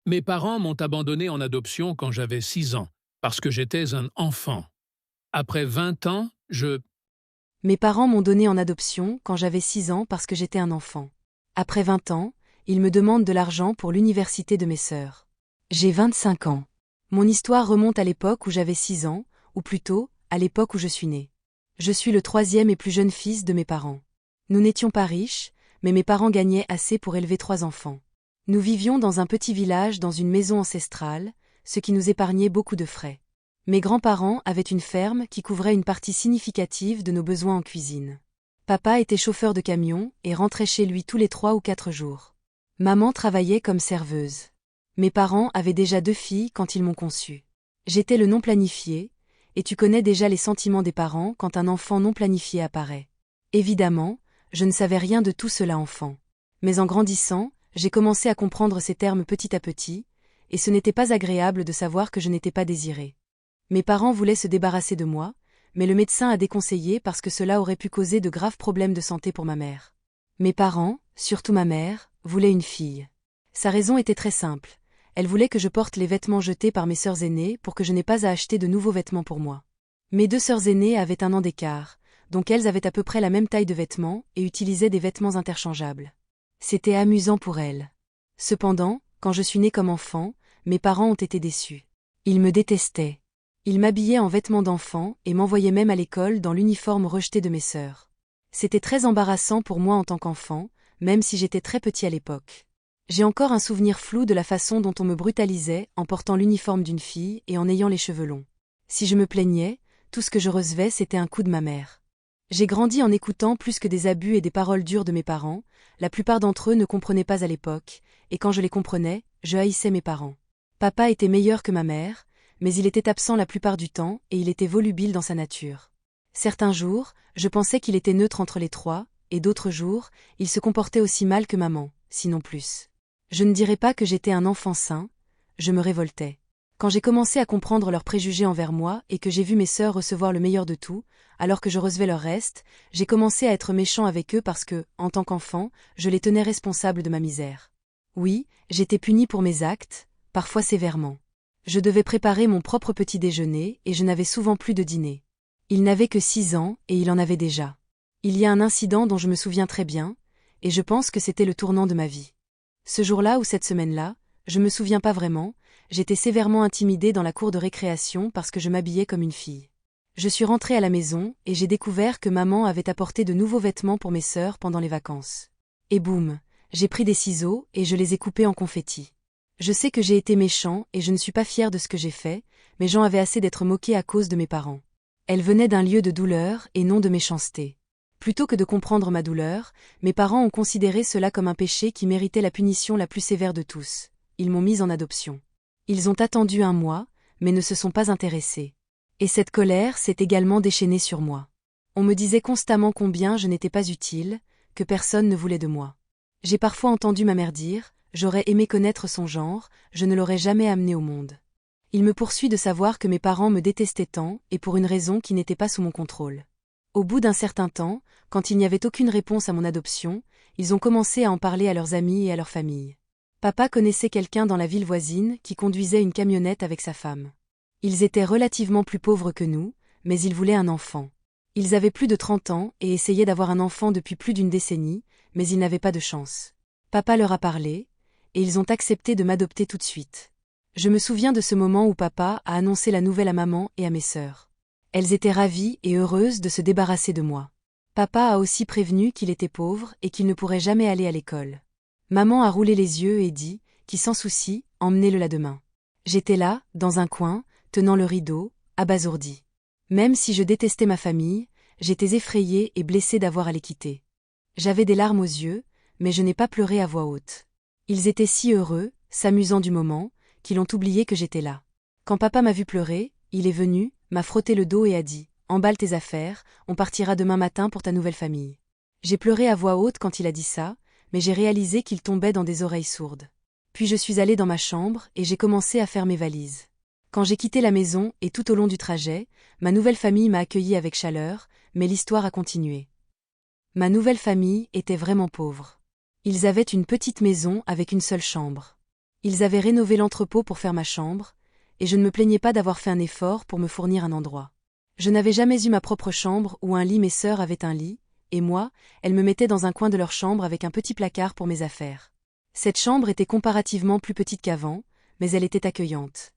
Mes parents m'ont abandonné en adoption quand j'avais 6 ans, parce que j'étais un enfant. Après 20 ans, Mes parents m'ont donné en adoption quand j'avais 6 ans parce que j'étais un enfant. Après 20 ans, ils me demandent de l'argent pour l'université de mes sœurs. J'ai 25 ans. Mon histoire remonte à l'époque où j'avais 6 ans, ou plutôt, à l'époque où je suis né. Je suis le troisième et plus jeune fils de mes parents. Nous n'étions pas riches, mais mes parents gagnaient assez pour élever 3 enfants. Nous vivions dans un petit village dans une maison ancestrale, ce qui nous épargnait beaucoup de frais. Mes grands-parents avaient une ferme qui couvrait une partie significative de nos besoins en cuisine. Papa était chauffeur de camion et rentrait chez lui tous les 3 ou 4 jours. Maman travaillait comme serveuse. Mes parents avaient déjà 2 filles quand ils m'ont conçue. J'étais le non planifié, et tu connais déjà les sentiments des parents quand un enfant non planifié apparaît. Évidemment, je ne savais rien de tout cela enfant. Mais en grandissant, j'ai commencé à comprendre ces termes petit à petit, et ce n'était pas agréable de savoir que je n'étais pas désirée. Mes parents voulaient se débarrasser de moi, mais le médecin a déconseillé parce que cela aurait pu causer de graves problèmes de santé pour ma mère. Mes parents, surtout ma mère, voulaient une fille. Sa raison était très simple. Elle voulait que je porte les vêtements jetés par mes sœurs aînées pour que je n'aie pas à acheter de nouveaux vêtements pour moi. Mes 2 sœurs aînées avaient 1 an d'écart, donc elles avaient à peu près la même taille de vêtements et utilisaient des vêtements interchangeables. C'était amusant pour elles. Cependant, quand je suis née comme enfant, mes parents ont été déçus. Ils me détestaient. Ils m'habillaient en vêtements d'enfant et m'envoyaient même à l'école dans l'uniforme rejeté de mes sœurs. C'était très embarrassant pour moi en tant qu'enfant, même si j'étais très petit à l'époque. J'ai encore un souvenir flou de la façon dont on me brutalisait en portant l'uniforme d'une fille et en ayant les cheveux longs. Si je me plaignais, tout ce que je recevais c'était un coup de ma mère. J'ai grandi en écoutant plus que des abus et des paroles dures de mes parents, la plupart d'entre eux ne comprenaient pas à l'époque, et quand je les comprenais, je haïssais mes parents. Papa était meilleur que ma mère, mais il était absent la plupart du temps et il était volubile dans sa nature. Certains jours, je pensais qu'il était neutre entre les 3, et d'autres jours, il se comportait aussi mal que maman, sinon plus. Je ne dirais pas que j'étais un enfant sain, je me révoltais. Quand j'ai commencé à comprendre leurs préjugés envers moi et que j'ai vu mes sœurs recevoir le meilleur de tout, alors que je recevais leur reste, j'ai commencé à être méchant avec eux parce que, en tant qu'enfant, je les tenais responsables de ma misère. Oui, j'étais puni pour mes actes, parfois sévèrement. Je devais préparer mon propre petit déjeuner et je n'avais souvent plus de dîner. Il n'avait que 6 ans et il en avait déjà. Il y a un incident dont je me souviens très bien, et je pense que c'était le tournant de ma vie. Ce jour-là ou cette semaine-là, je me souviens pas vraiment, j'étais sévèrement intimidée dans la cour de récréation parce que je m'habillais comme une fille. Je suis rentrée à la maison et j'ai découvert que maman avait apporté de nouveaux vêtements pour mes sœurs pendant les vacances. Et boum, j'ai pris des ciseaux et je les ai coupés en confettis. Je sais que j'ai été méchant et je ne suis pas fière de ce que j'ai fait, mais j'en avais assez d'être moquée à cause de mes parents. Elle venait d'un lieu de douleur et non de méchanceté. Plutôt que de comprendre ma douleur, mes parents ont considéré cela comme un péché qui méritait la punition la plus sévère de tous. Ils m'ont mise en adoption. Ils ont attendu 1 mois, mais ne se sont pas intéressés. Et cette colère s'est également déchaînée sur moi. On me disait constamment combien je n'étais pas utile, que personne ne voulait de moi. J'ai parfois entendu ma mère dire: j'aurais aimé connaître son genre, je ne l'aurais jamais amené au monde. Il me poursuit de savoir que mes parents me détestaient tant, et pour une raison qui n'était pas sous mon contrôle. Au bout d'un certain temps, quand il n'y avait aucune réponse à mon adoption, ils ont commencé à en parler à leurs amis et à leur famille. Papa connaissait quelqu'un dans la ville voisine qui conduisait une camionnette avec sa femme. Ils étaient relativement plus pauvres que nous, mais ils voulaient un enfant. Ils avaient plus de 30 ans et essayaient d'avoir un enfant depuis plus d'1 décennie, mais ils n'avaient pas de chance. Papa leur a parlé, et ils ont accepté de m'adopter tout de suite. Je me souviens de ce moment où papa a annoncé la nouvelle à maman et à mes sœurs. Elles étaient ravies et heureuses de se débarrasser de moi. Papa a aussi prévenu qu'il était pauvre et qu'il ne pourrait jamais aller à l'école. Maman a roulé les yeux et dit, qui sans souci, emmenez-le là demain. J'étais là, dans un coin, tenant le rideau, abasourdie. Même si je détestais ma famille, j'étais effrayée et blessée d'avoir à les quitter. J'avais des larmes aux yeux, mais je n'ai pas pleuré à voix haute. Ils étaient si heureux, s'amusant du moment, qu'ils ont oublié que j'étais là. Quand papa m'a vu pleurer, il est venu, m'a frotté le dos et a dit: emballe tes affaires, on partira demain matin pour ta nouvelle famille. J'ai pleuré à voix haute quand il a dit ça, mais j'ai réalisé qu'il tombait dans des oreilles sourdes. Puis je suis allée dans ma chambre et j'ai commencé à faire mes valises. Quand j'ai quitté la maison et tout au long du trajet, ma nouvelle famille m'a accueillie avec chaleur, mais l'histoire a continué. Ma nouvelle famille était vraiment pauvre. Ils avaient une petite maison avec une seule chambre. Ils avaient rénové l'entrepôt pour faire ma chambre, et je ne me plaignais pas d'avoir fait un effort pour me fournir un endroit. Je n'avais jamais eu ma propre chambre ou un lit, mes sœurs avaient un lit, et moi, elles me mettaient dans un coin de leur chambre avec un petit placard pour mes affaires. Cette chambre était comparativement plus petite qu'avant, mais elle était accueillante.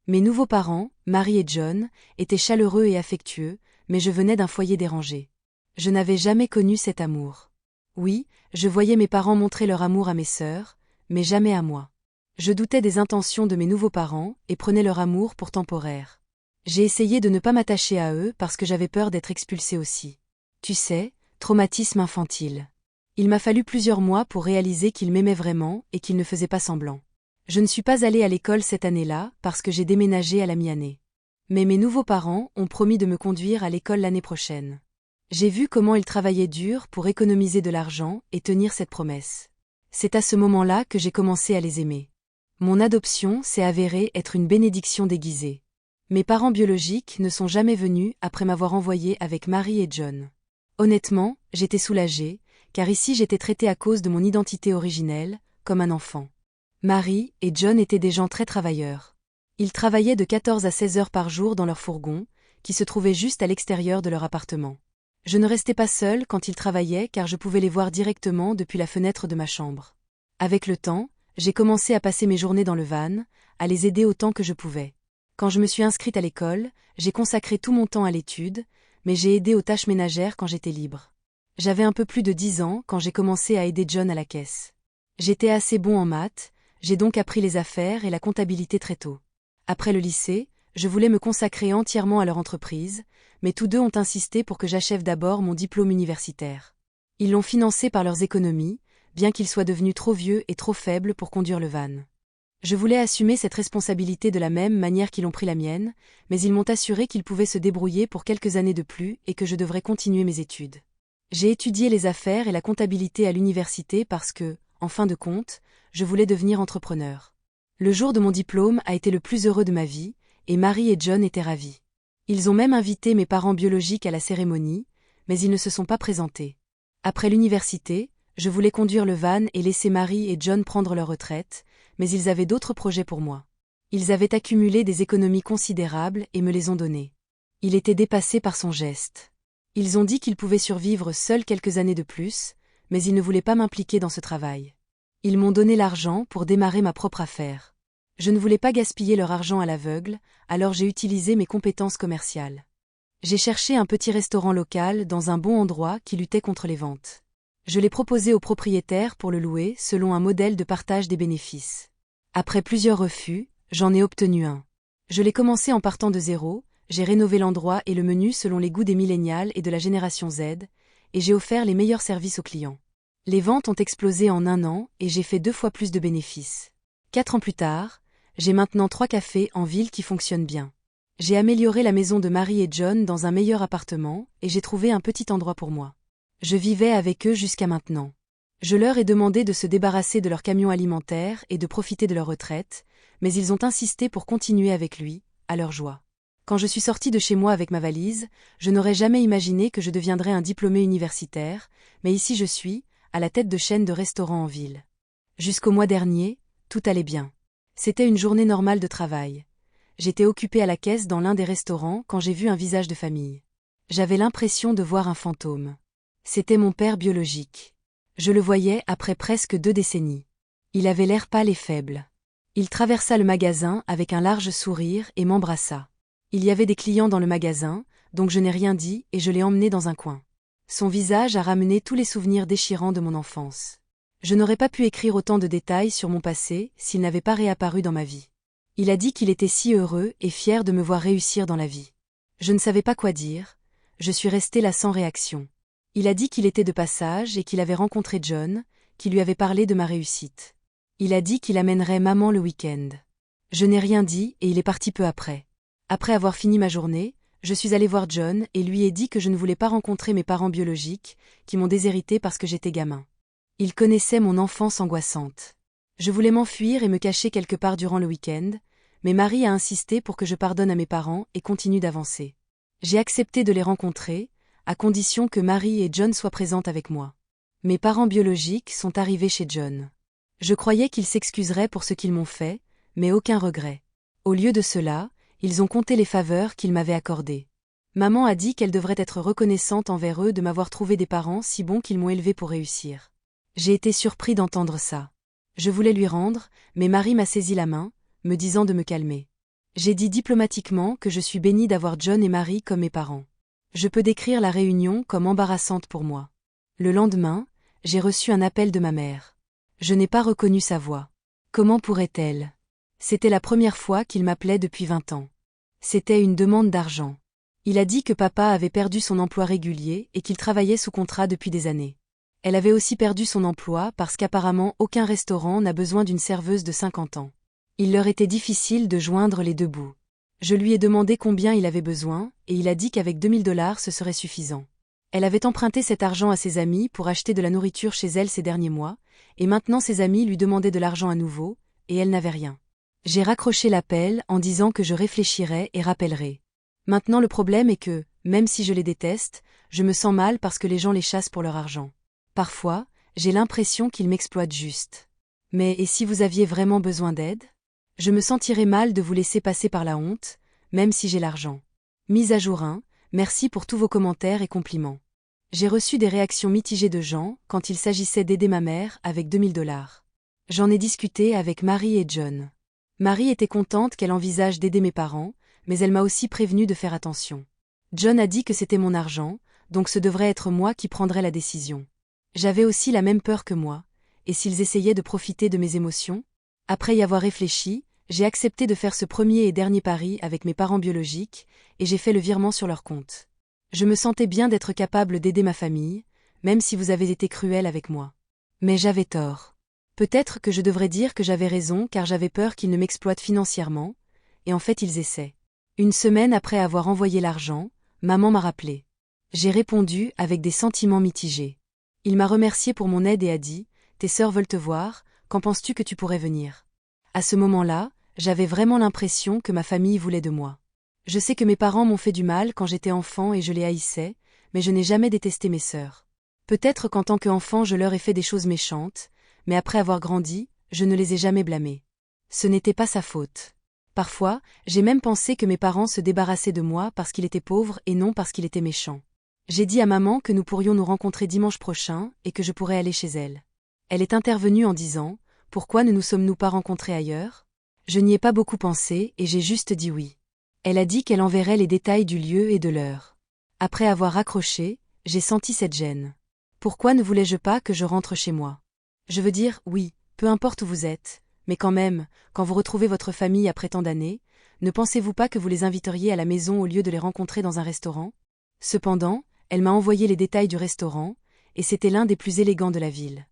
Mes nouveaux parents, Marie et John, étaient chaleureux et affectueux, mais je venais d'un foyer dérangé. Je n'avais jamais connu cet amour. Oui, je voyais mes parents montrer leur amour à mes sœurs, mais jamais à moi. Je doutais des intentions de mes nouveaux parents et prenais leur amour pour temporaire. J'ai essayé de ne pas m'attacher à eux parce que j'avais peur d'être expulsée aussi. Tu sais, traumatisme infantile. Il m'a fallu plusieurs mois pour réaliser qu'ils m'aimaient vraiment et qu'ils ne faisaient pas semblant. Je ne suis pas allée à l'école cette année-là parce que j'ai déménagé à la mi-année. Mais mes nouveaux parents ont promis de me conduire à l'école l'année prochaine. J'ai vu comment ils travaillaient dur pour économiser de l'argent et tenir cette promesse. C'est à ce moment-là que j'ai commencé à les aimer. Mon adoption s'est avérée être une bénédiction déguisée. Mes parents biologiques ne sont jamais venus après m'avoir envoyé avec Marie et John. Honnêtement, j'étais soulagée, car ici j'étais traitée à cause de mon identité originelle, comme un enfant. Marie et John étaient des gens très travailleurs. Ils travaillaient de 14 à 16 heures par jour dans leur fourgon, qui se trouvait juste à l'extérieur de leur appartement. Je ne restais pas seule quand ils travaillaient car je pouvais les voir directement depuis la fenêtre de ma chambre. Avec le temps, j'ai commencé à passer mes journées dans le van, à les aider autant que je pouvais. Quand je me suis inscrite à l'école, j'ai consacré tout mon temps à l'étude, mais j'ai aidé aux tâches ménagères quand j'étais libre. J'avais un peu plus de 10 ans quand j'ai commencé à aider John à la caisse. J'étais assez bon en maths, j'ai donc appris les affaires et la comptabilité très tôt. Après le lycée, je voulais me consacrer entièrement à leur entreprise, mais tous deux ont insisté pour que j'achève d'abord mon diplôme universitaire. Ils l'ont financé par leurs économies, bien qu'ils soient devenus trop vieux et trop faibles pour conduire le van. Je voulais assumer cette responsabilité de la même manière qu'ils ont pris la mienne, mais ils m'ont assuré qu'ils pouvaient se débrouiller pour quelques années de plus et que je devrais continuer mes études. J'ai étudié les affaires et la comptabilité à l'université parce que, en fin de compte, je voulais devenir entrepreneur. Le jour de mon diplôme a été le plus heureux de ma vie, et Marie et John étaient ravis. Ils ont même invité mes parents biologiques à la cérémonie, mais ils ne se sont pas présentés. Après l'université, je voulais conduire le van et laisser Marie et John prendre leur retraite, mais ils avaient d'autres projets pour moi. Ils avaient accumulé des économies considérables et me les ont données. Il était dépassé par son geste. Ils ont dit qu'ils pouvaient survivre seuls quelques années de plus, mais ils ne voulaient pas m'impliquer dans ce travail. Ils m'ont donné l'argent pour démarrer ma propre affaire. Je ne voulais pas gaspiller leur argent à l'aveugle, alors j'ai utilisé mes compétences commerciales. J'ai cherché un petit restaurant local dans un bon endroit qui luttait contre les ventes. Je l'ai proposé au propriétaire pour le louer selon un modèle de partage des bénéfices. Après plusieurs refus, j'en ai obtenu un. Je l'ai commencé en partant de zéro, j'ai rénové l'endroit et le menu selon les goûts des millénials et de la génération Z, et j'ai offert les meilleurs services aux clients. Les ventes ont explosé en un an et j'ai fait 2 fois plus de bénéfices. 4 ans plus tard, j'ai maintenant 3 cafés en ville qui fonctionnent bien. J'ai amélioré la maison de Marie et John dans un meilleur appartement et j'ai trouvé un petit endroit pour moi. Je vivais avec eux jusqu'à maintenant. Je leur ai demandé de se débarrasser de leur camion alimentaire et de profiter de leur retraite, mais ils ont insisté pour continuer avec lui, à leur joie. Quand je suis sortie de chez moi avec ma valise, je n'aurais jamais imaginé que je deviendrais un diplômé universitaire, mais ici je suis, à la tête de chaîne de restaurants en ville. Jusqu'au mois dernier, tout allait bien. C'était une journée normale de travail. J'étais occupée à la caisse dans l'un des restaurants quand j'ai vu un visage de famille. J'avais l'impression de voir un fantôme. C'était mon père biologique. Je le voyais après presque 2 décennies. Il avait l'air pâle et faible. Il traversa le magasin avec un large sourire et m'embrassa. Il y avait des clients dans le magasin, donc je n'ai rien dit et je l'ai emmené dans un coin. Son visage a ramené tous les souvenirs déchirants de mon enfance. Je n'aurais pas pu écrire autant de détails sur mon passé s'il n'avait pas réapparu dans ma vie. Il a dit qu'il était si heureux et fier de me voir réussir dans la vie. Je ne savais pas quoi dire, je suis restée là sans réaction. Il a dit qu'il était de passage et qu'il avait rencontré John, qui lui avait parlé de ma réussite. Il a dit qu'il amènerait maman le week-end. Je n'ai rien dit et il est parti peu après. Après avoir fini ma journée, je suis allée voir John et lui ai dit que je ne voulais pas rencontrer mes parents biologiques, qui m'ont déshérité parce que j'étais gamin. Ils connaissaient mon enfance angoissante. Je voulais m'enfuir et me cacher quelque part durant le week-end, mais Marie a insisté pour que je pardonne à mes parents et continue d'avancer. J'ai accepté de les rencontrer, à condition que Marie et John soient présentes avec moi. Mes parents biologiques sont arrivés chez John. Je croyais qu'ils s'excuseraient pour ce qu'ils m'ont fait, mais aucun regret. Au lieu de cela, ils ont compté les faveurs qu'ils m'avaient accordées. Maman a dit qu'elle devrait être reconnaissante envers eux de m'avoir trouvé des parents si bons qu'ils m'ont élevé pour réussir. J'ai été surpris d'entendre ça. Je voulais lui rendre, mais Marie m'a saisi la main, me disant de me calmer. J'ai dit diplomatiquement que je suis bénie d'avoir John et Marie comme mes parents. Je peux décrire la réunion comme embarrassante pour moi. Le lendemain, j'ai reçu un appel de ma mère. Je n'ai pas reconnu sa voix. Comment pourrait-elle? C'était la première fois qu'il m'appelait depuis 20 ans. C'était une demande d'argent. Il a dit que papa avait perdu son emploi régulier et qu'il travaillait sous contrat depuis des années. Elle avait aussi perdu son emploi parce qu'apparemment aucun restaurant n'a besoin d'une serveuse de 50 ans. Il leur était difficile de joindre les deux bouts. Je lui ai demandé combien il avait besoin, et il a dit qu'avec 2000 $ ce serait suffisant. Elle avait emprunté cet argent à ses amis pour acheter de la nourriture chez elle ces derniers mois, et maintenant ses amis lui demandaient de l'argent à nouveau, et elle n'avait rien. J'ai raccroché l'appel en disant que je réfléchirais et rappellerais. Maintenant le problème est que, même si je les déteste, je me sens mal parce que les gens les chassent pour leur argent. Parfois, j'ai l'impression qu'ils m'exploitent juste. Mais et si vous aviez vraiment besoin d'aide? Je me sentirais mal de vous laisser passer par la honte, même si j'ai l'argent. Mise à jour 1, merci pour tous vos commentaires et compliments. J'ai reçu des réactions mitigées de gens quand il s'agissait d'aider ma mère avec 2000 $. J'en ai discuté avec Marie et John. Marie était contente qu'elle envisage d'aider mes parents, mais elle m'a aussi prévenu de faire attention. John a dit que c'était mon argent, donc ce devrait être moi qui prendrais la décision. J'avais aussi la même peur que moi, et s'ils essayaient de profiter de mes émotions? Après y avoir réfléchi, j'ai accepté de faire ce premier et dernier pari avec mes parents biologiques, et j'ai fait le virement sur leur compte. Je me sentais bien d'être capable d'aider ma famille, même si vous avez été cruel avec moi. Mais j'avais tort. Peut-être que je devrais dire que j'avais raison car j'avais peur qu'ils ne m'exploitent financièrement, et en fait ils essaient. Une semaine après avoir envoyé l'argent, maman m'a rappelé. J'ai répondu avec des sentiments mitigés. Il m'a remercié pour mon aide et a dit « Tes sœurs veulent te voir, qu'en penses-tu que tu pourrais venir ?» À ce moment-là, j'avais vraiment l'impression que ma famille voulait de moi. Je sais que mes parents m'ont fait du mal quand j'étais enfant et je les haïssais, mais je n'ai jamais détesté mes sœurs. Peut-être qu'en tant qu'enfant je leur ai fait des choses méchantes, mais après avoir grandi, je ne les ai jamais blâmés. Ce n'était pas sa faute. Parfois, j'ai même pensé que mes parents se débarrassaient de moi parce qu'il était pauvre et non parce qu'il était méchant. J'ai dit à maman que nous pourrions nous rencontrer dimanche prochain et que je pourrais aller chez elle. Elle est intervenue en disant « Pourquoi ne nous sommes-nous pas rencontrés ailleurs ?» Je n'y ai pas beaucoup pensé et j'ai juste dit oui. Elle a dit qu'elle enverrait les détails du lieu et de l'heure. Après avoir raccroché, j'ai senti cette gêne. Pourquoi ne voulais-je pas que je rentre chez moi? Je veux dire, oui, peu importe où vous êtes, mais quand même, quand vous retrouvez votre famille après tant d'années, ne pensez-vous pas que vous les inviteriez à la maison au lieu de les rencontrer dans un restaurant? Cependant, elle m'a envoyé les détails du restaurant, et c'était l'un des plus élégants de la ville.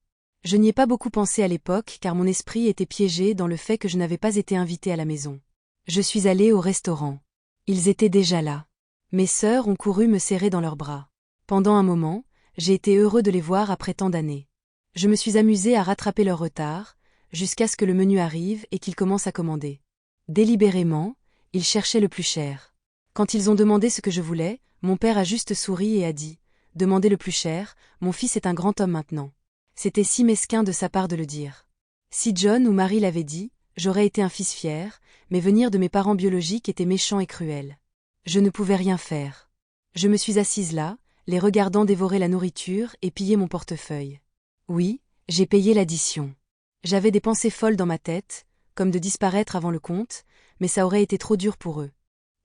Je n'y ai pas beaucoup pensé à l'époque car mon esprit était piégé dans le fait que je n'avais pas été invitée à la maison. Je suis allée au restaurant. Ils étaient déjà là. Mes sœurs ont couru me serrer dans leurs bras. Pendant un moment, j'ai été heureux de les voir après tant d'années. Je me suis amusée à rattraper leur retard, jusqu'à ce que le menu arrive et qu'ils commencent à commander. Délibérément, ils cherchaient le plus cher. Quand ils ont demandé ce que je voulais, mon père a juste souri et a dit « Demandez le plus cher, mon fils est un grand homme maintenant. » C'était si mesquin de sa part de le dire. Si John ou Marie l'avaient dit, j'aurais été un fils fier, mais venir de mes parents biologiques était méchant et cruel. Je ne pouvais rien faire. Je me suis assise là, les regardant dévorer la nourriture et piller mon portefeuille. Oui, j'ai payé l'addition. J'avais des pensées folles dans ma tête, comme de disparaître avant le compte, mais ça aurait été trop dur pour eux.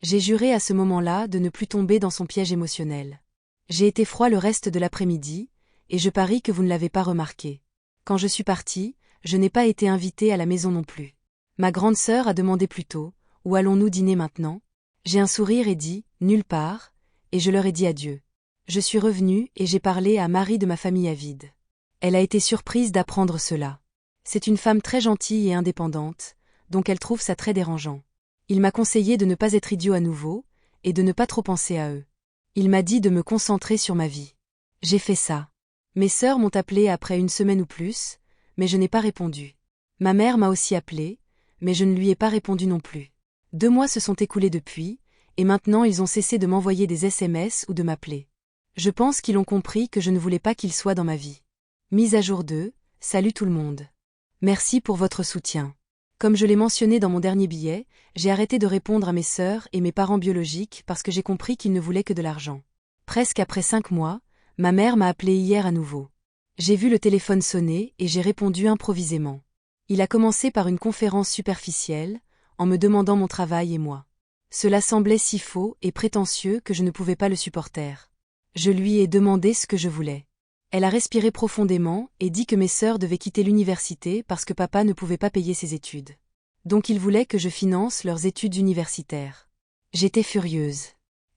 J'ai juré à ce moment-là de ne plus tomber dans son piège émotionnel. J'ai été froid le reste de l'après-midi, et je parie que vous ne l'avez pas remarqué. Quand je suis partie, je n'ai pas été invitée à la maison non plus. Ma grande sœur a demandé plus tôt, « Où allons-nous dîner maintenant ?» J'ai un sourire et dit « Nulle part », et je leur ai dit adieu. Je suis revenue et j'ai parlé à Marie de ma famille avide. Elle a été surprise d'apprendre cela. C'est une femme très gentille et indépendante, donc elle trouve ça très dérangeant. Il m'a conseillé de ne pas être idiot à nouveau, et de ne pas trop penser à eux. Il m'a dit de me concentrer sur ma vie. J'ai fait ça. Mes sœurs m'ont appelé après une semaine ou plus, mais je n'ai pas répondu. Ma mère m'a aussi appelé, mais je ne lui ai pas répondu non plus. 2 mois se sont écoulés depuis, et maintenant ils ont cessé de m'envoyer des SMS ou de m'appeler. Je pense qu'ils ont compris que je ne voulais pas qu'ils soient dans ma vie. Mise à jour 2, salut tout le monde. Merci pour votre soutien. Comme je l'ai mentionné dans mon dernier billet, j'ai arrêté de répondre à mes sœurs et mes parents biologiques parce que j'ai compris qu'ils ne voulaient que de l'argent. Presque après 5 mois, ma mère m'a appelé hier à nouveau. J'ai vu le téléphone sonner et j'ai répondu improvisément. Il a commencé par une conférence superficielle, en me demandant mon travail et moi. Cela semblait si faux et prétentieux que je ne pouvais pas le supporter. Je lui ai demandé ce que je voulais. Elle a respiré profondément et dit que mes sœurs devaient quitter l'université parce que papa ne pouvait pas payer ses études. Donc il voulait que je finance leurs études universitaires. J'étais furieuse.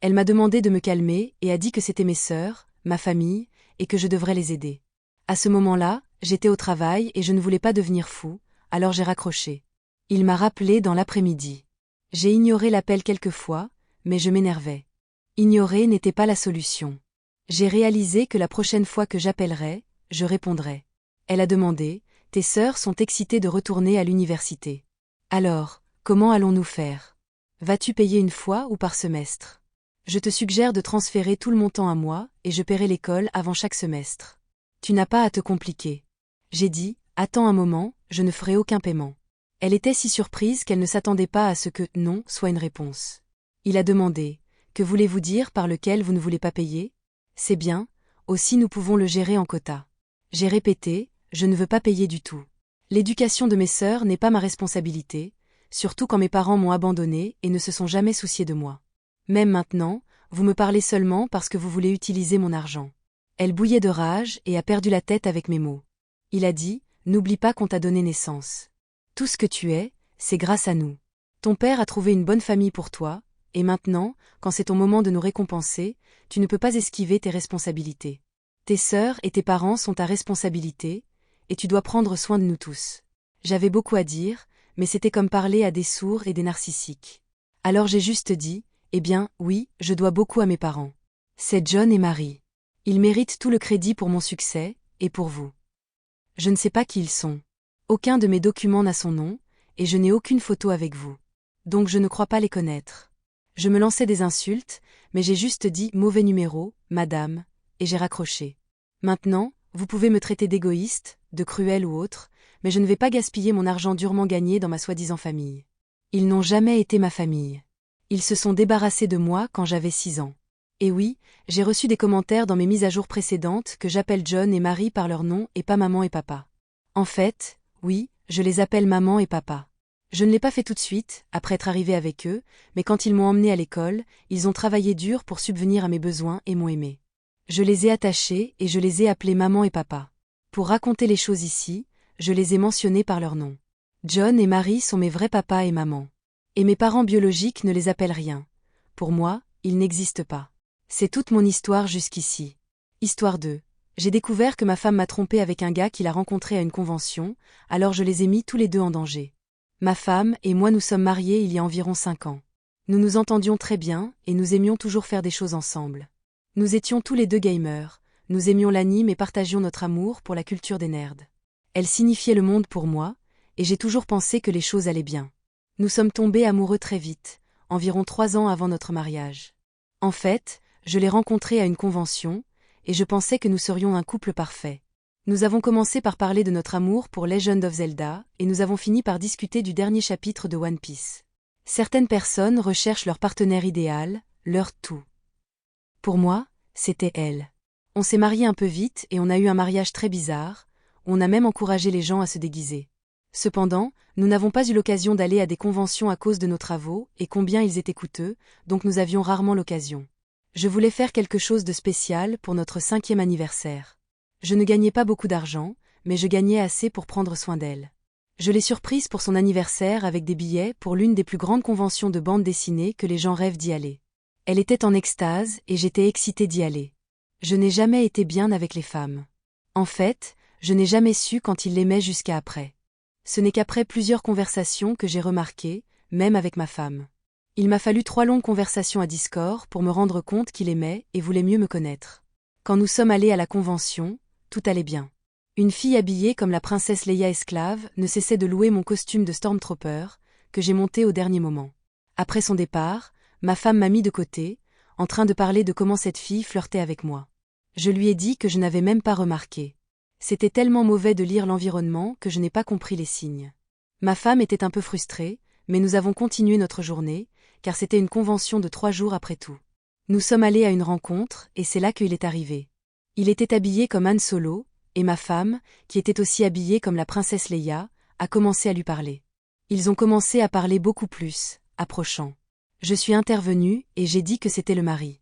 Elle m'a demandé de me calmer et a dit que c'était mes sœurs, ma famille, et que je devrais les aider. À ce moment-là, j'étais au travail et je ne voulais pas devenir fou, alors j'ai raccroché. Il m'a rappelé dans l'après-midi. J'ai ignoré l'appel quelques fois, mais je m'énervais. Ignorer n'était pas la solution. J'ai réalisé que la prochaine fois que j'appellerais, je répondrais. Elle a demandé, « Tes sœurs sont excitées de retourner à l'université. Alors, comment allons-nous faire? Vas-tu payer une fois ou par semestre? Je te suggère de transférer tout le montant à moi et je paierai l'école avant chaque semestre. Tu n'as pas à te compliquer. » J'ai dit, « Attends un moment, je ne ferai aucun paiement. » Elle était si surprise qu'elle ne s'attendait pas à ce que « non » soit une réponse. Il a demandé, « Que voulez-vous dire par lequel vous ne voulez pas payer? » C'est bien, aussi nous pouvons le gérer en quota. J'ai répété, je ne veux pas payer du tout. L'éducation de mes sœurs n'est pas ma responsabilité, surtout quand mes parents m'ont abandonné et ne se sont jamais souciés de moi. Même maintenant, vous me parlez seulement parce que vous voulez utiliser mon argent. Elle bouillait de rage et a perdu la tête avec mes mots. Il a dit, n'oublie pas qu'on t'a donné naissance. Tout ce que tu es, c'est grâce à nous. Ton père a trouvé une bonne famille pour toi, et maintenant, quand c'est ton moment de nous récompenser, tu ne peux pas esquiver tes responsabilités. Tes sœurs et tes parents sont ta responsabilité, et tu dois prendre soin de nous tous. J'avais beaucoup à dire, mais c'était comme parler à des sourds et des narcissiques. Alors j'ai juste dit, eh bien, oui, je dois beaucoup à mes parents. C'est John et Marie. Ils méritent tout le crédit pour mon succès, et pour vous. Je ne sais pas qui ils sont. Aucun de mes documents n'a son nom, et je n'ai aucune photo avec vous. Donc je ne crois pas les connaître. Je me lançais des insultes, mais j'ai juste dit « mauvais numéro, madame », et j'ai raccroché. Maintenant, vous pouvez me traiter d'égoïste, de cruel ou autre, mais je ne vais pas gaspiller mon argent durement gagné dans ma soi-disant famille. Ils n'ont jamais été ma famille. Ils se sont débarrassés de moi quand j'avais 6 ans. Et oui, j'ai reçu des commentaires dans mes mises à jour précédentes que j'appelle John et Marie par leur nom et pas maman et papa. En fait, oui, je les appelle maman et papa. Je ne l'ai pas fait tout de suite, après être arrivé avec eux, mais quand ils m'ont emmené à l'école, ils ont travaillé dur pour subvenir à mes besoins et m'ont aimé. Je les ai attachés et je les ai appelés maman et papa. Pour raconter les choses ici, je les ai mentionnés par leur nom. John et Marie sont mes vrais papas et maman. Et mes parents biologiques ne les appellent rien. Pour moi, ils n'existent pas. C'est toute mon histoire jusqu'ici. Histoire 2. J'ai découvert que ma femme m'a trompé avec un gars qu'il a rencontré à une convention, alors je les ai mis tous les deux en danger. Ma femme et moi nous sommes mariés il y a environ 5 ans. Nous nous entendions très bien et nous aimions toujours faire des choses ensemble. Nous étions tous les deux gamers, nous aimions l'anime et partagions notre amour pour la culture des nerds. Elle signifiait le monde pour moi, et j'ai toujours pensé que les choses allaient bien. Nous sommes tombés amoureux très vite, environ 3 ans avant notre mariage. En fait, je l'ai rencontré à une convention, et je pensais que nous serions un couple parfait. Nous avons commencé par parler de notre amour pour Legend of Zelda, et nous avons fini par discuter du dernier chapitre de One Piece. Certaines personnes recherchent leur partenaire idéal, leur tout. Pour moi, c'était elle. On s'est mariés un peu vite et on a eu un mariage très bizarre, on a même encouragé les gens à se déguiser. Cependant, nous n'avons pas eu l'occasion d'aller à des conventions à cause de nos travaux et combien ils étaient coûteux, donc nous avions rarement l'occasion. Je voulais faire quelque chose de spécial pour notre 5e anniversaire. Je ne gagnais pas beaucoup d'argent, mais je gagnais assez pour prendre soin d'elle. Je l'ai surprise pour son anniversaire avec des billets pour l'une des plus grandes conventions de bande dessinée que les gens rêvent d'y aller. Elle était en extase et j'étais excitée d'y aller. Je n'ai jamais été bien avec les femmes. En fait, je n'ai jamais su quand il l'aimait jusqu'à après. Ce n'est qu'après plusieurs conversations que j'ai remarqué, même avec ma femme. Il m'a fallu 3 longues conversations à Discord pour me rendre compte qu'il aimait et voulait mieux me connaître. Quand nous sommes allés à la convention, tout allait bien. Une fille habillée comme la princesse Leia esclave ne cessait de louer mon costume de Stormtrooper, que j'ai monté au dernier moment. Après son départ, ma femme m'a mis de côté, en train de parler de comment cette fille flirtait avec moi. Je lui ai dit que je n'avais même pas remarqué. C'était tellement mauvais de lire l'environnement que je n'ai pas compris les signes. Ma femme était un peu frustrée, mais nous avons continué notre journée, car c'était une convention de 3 jours après tout. Nous sommes allés à une rencontre, et c'est là qu'il est arrivé. Il était habillé comme Han Solo, et ma femme, qui était aussi habillée comme la princesse Leia, a commencé à lui parler. Ils ont commencé à parler beaucoup plus, approchant. Je suis intervenue, et j'ai dit que c'était le mari.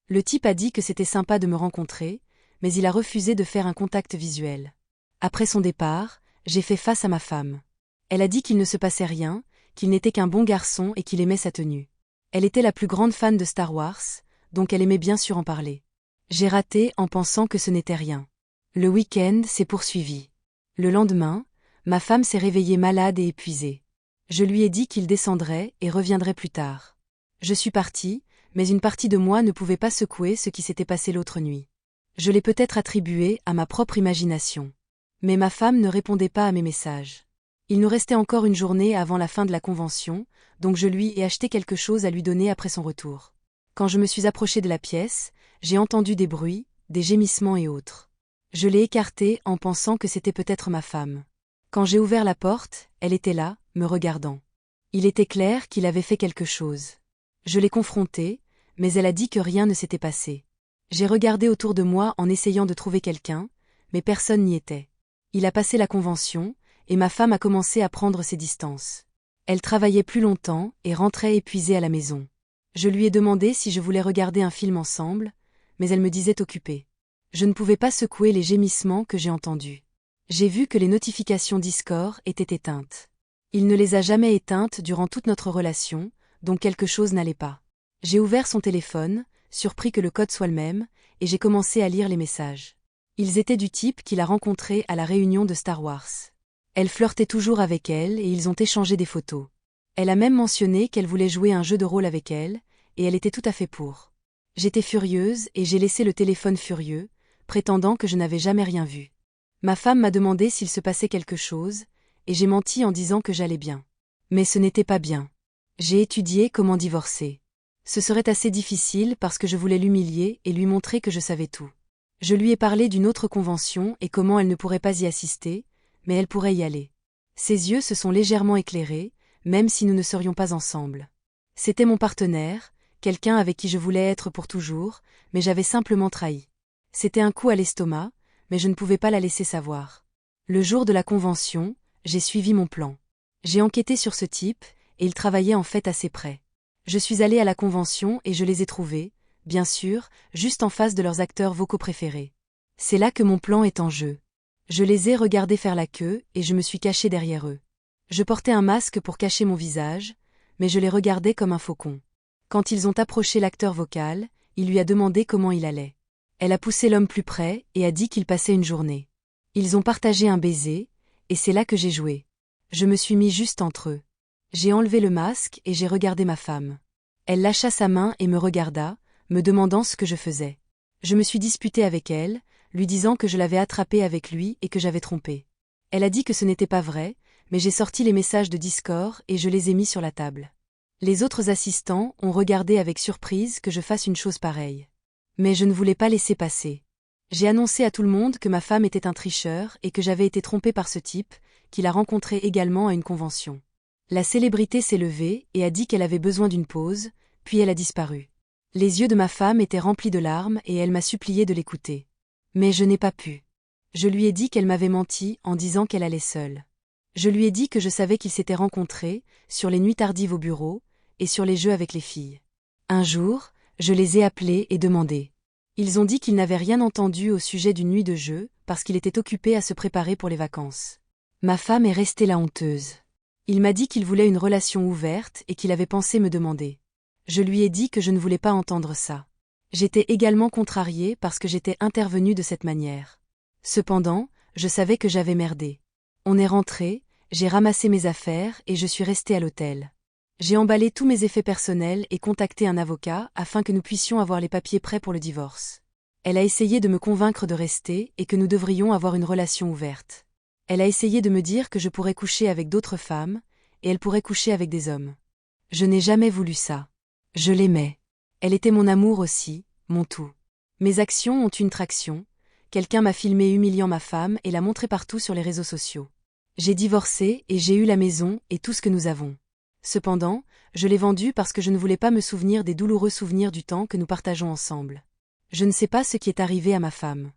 Le type a dit que c'était sympa de me rencontrer, mais il a refusé de faire un contact visuel. Après son départ, j'ai fait face à ma femme. Elle a dit qu'il ne se passait rien, qu'il n'était qu'un bon garçon et qu'il aimait sa tenue. Elle était la plus grande fan de Star Wars, donc elle aimait bien sûr en parler. J'ai raté en pensant que ce n'était rien. Le week-end s'est poursuivi. Le lendemain, ma femme s'est réveillée malade et épuisée. Je lui ai dit qu'il descendrait et reviendrait plus tard. Je suis partie, mais une partie de moi ne pouvait pas secouer ce qui s'était passé l'autre nuit. Je l'ai peut-être attribué à ma propre imagination. Mais ma femme ne répondait pas à mes messages. Il nous restait encore une journée avant la fin de la convention, donc je lui ai acheté quelque chose à lui donner après son retour. Quand je me suis approchée de la pièce, j'ai entendu des bruits, des gémissements et autres. Je l'ai écartée en pensant que c'était peut-être ma femme. Quand j'ai ouvert la porte, elle était là, me regardant. Il était clair qu'il avait fait quelque chose. Je l'ai confrontée, mais elle a dit que rien ne s'était passé. J'ai regardé autour de moi en essayant de trouver quelqu'un, mais personne n'y était. Il a passé la convention, et ma femme a commencé à prendre ses distances. Elle travaillait plus longtemps et rentrait épuisée à la maison. Je lui ai demandé si je voulais regarder un film ensemble, mais elle me disait occupée. Je ne pouvais pas secouer les gémissements que j'ai entendus. J'ai vu que les notifications Discord étaient éteintes. Il ne les a jamais éteintes durant toute notre relation, donc quelque chose n'allait pas. J'ai ouvert son téléphone, surpris que le code soit le même, et j'ai commencé à lire les messages. Ils étaient du type qu'il a rencontré à la réunion de Star Wars. Elle flirtait toujours avec elle et ils ont échangé des photos. Elle a même mentionné qu'elle voulait jouer un jeu de rôle avec elle, et elle était tout à fait pour. J'étais furieuse et j'ai laissé le téléphone furieux, prétendant que je n'avais jamais rien vu. Ma femme m'a demandé s'il se passait quelque chose, et j'ai menti en disant que j'allais bien. Mais ce n'était pas bien. J'ai étudié comment divorcer. Ce serait assez difficile parce que je voulais l'humilier et lui montrer que je savais tout. Je lui ai parlé d'une autre convention et comment elle ne pourrait pas y assister, mais elle pourrait y aller. Ses yeux se sont légèrement éclairés, même si nous ne serions pas ensemble. C'était mon partenaire, quelqu'un avec qui je voulais être pour toujours, mais j'avais simplement trahi. C'était un coup à l'estomac, mais je ne pouvais pas la laisser savoir. Le jour de la convention, j'ai suivi mon plan. J'ai enquêté sur ce type, et il travaillait en fait assez près. Je suis allée à la convention et je les ai trouvés, bien sûr, juste en face de leurs acteurs vocaux préférés. C'est là que mon plan est en jeu. Je les ai regardés faire la queue et je me suis cachée derrière eux. Je portais un masque pour cacher mon visage, mais je les regardais comme un faucon. Quand ils ont approché l'acteur vocal, il lui a demandé comment il allait. Elle a poussé l'homme plus près et a dit qu'il passait une journée. Ils ont partagé un baiser, et c'est là que j'ai joué. Je me suis mis juste entre eux. J'ai enlevé le masque et j'ai regardé ma femme. Elle lâcha sa main et me regarda, me demandant ce que je faisais. Je me suis disputée avec elle, lui disant que je l'avais attrapée avec lui et que j'avais trompé. Elle a dit que ce n'était pas vrai, mais j'ai sorti les messages de Discord et je les ai mis sur la table. Les autres assistants ont regardé avec surprise que je fasse une chose pareille. Mais je ne voulais pas laisser passer. J'ai annoncé à tout le monde que ma femme était un tricheur et que j'avais été trompée par ce type, qu'il a rencontré également à une convention. La célébrité s'est levée et a dit qu'elle avait besoin d'une pause, puis elle a disparu. Les yeux de ma femme étaient remplis de larmes et elle m'a supplié de l'écouter. Mais je n'ai pas pu. Je lui ai dit qu'elle m'avait menti en disant qu'elle allait seule. Je lui ai dit que je savais qu'ils s'étaient rencontrés, sur les nuits tardives au bureau, et sur les jeux avec les filles. Un jour, je les ai appelés et demandé. Ils ont dit qu'ils n'avaient rien entendu au sujet d'une nuit de jeu, parce qu'il était occupé à se préparer pour les vacances. Ma femme est restée là honteuse. Il m'a dit qu'il voulait une relation ouverte et qu'il avait pensé me demander. Je lui ai dit que je ne voulais pas entendre ça. J'étais également contrariée parce que j'étais intervenue de cette manière. Cependant, je savais que j'avais merdé. On est rentré, j'ai ramassé mes affaires et je suis restée à l'hôtel. J'ai emballé tous mes effets personnels et contacté un avocat afin que nous puissions avoir les papiers prêts pour le divorce. Elle a essayé de me convaincre de rester et que nous devrions avoir une relation ouverte. Elle a essayé de me dire que je pourrais coucher avec d'autres femmes, et elle pourrait coucher avec des hommes. Je n'ai jamais voulu ça. Je l'aimais. Elle était mon amour aussi, mon tout. Mes actions ont une traction, quelqu'un m'a filmé humiliant ma femme et l'a montré partout sur les réseaux sociaux. J'ai divorcé et j'ai eu la maison et tout ce que nous avons. Cependant, je l'ai vendu parce que je ne voulais pas me souvenir des douloureux souvenirs du temps que nous partageons ensemble. Je ne sais pas ce qui est arrivé à ma femme.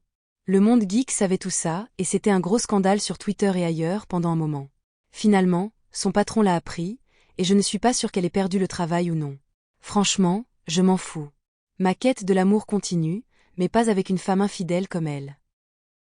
Le monde geek savait tout ça, et c'était un gros scandale sur Twitter et ailleurs pendant un moment. Finalement, son patron l'a appris, et je ne suis pas sûre qu'elle ait perdu le travail ou non. Franchement, je m'en fous. Ma quête de l'amour continue, mais pas avec une femme infidèle comme elle.